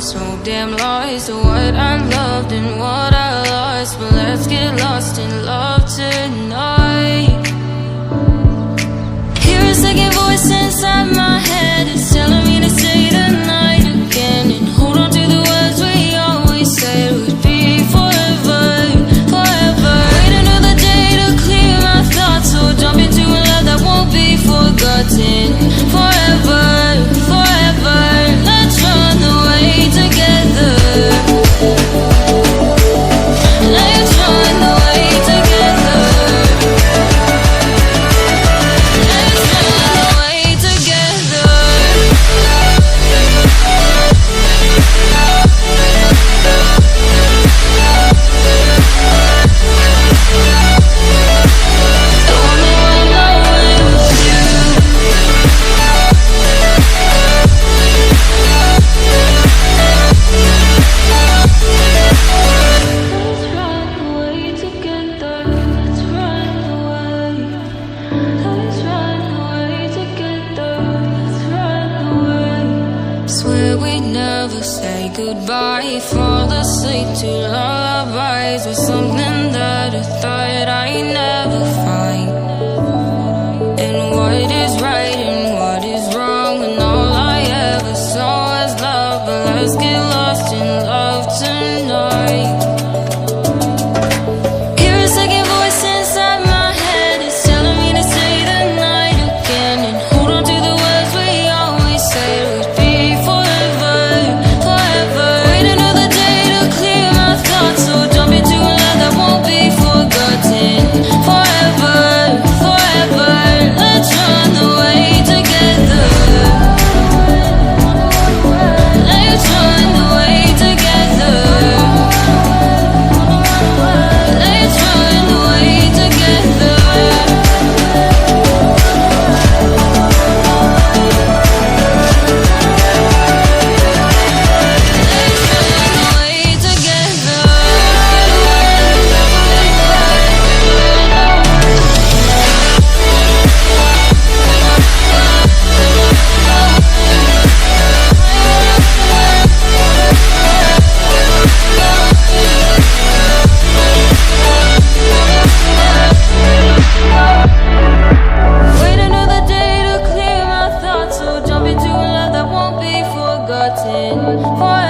so damn lost to what I loved and what I lost. But let's get lost in love tonight. Hear a second voice inside my head, it's telling me to stay the night again and hold on to the words we always said would be forever, forever. Wait another day to clear my thoughts, so jump into a love that won't be forgotten. Forever, forever, let's run away together. Let's run away together. Let's run away together. I wanna run away with you. Let's run away together. Let's run away. Let's run away together. Let's run away. Swear we never say goodbye. Fall asleep to lullabies with something that I thought I'd never find. And what is right and what is wrong, and all I ever saw was love. But let's get lost in love tonight. Hear a second voice inside my head, it's telling me to stay the night again and hold on to the words we always said would be forever, forever. Wait another day to clear my thoughts, so jump into a love that won't be forgotten. Forever, forever, let's run away together. Let's run away together. Let's run away together. Let's run away together. Wait another day to clear my thoughts, so jump into a love that won't be forgotten.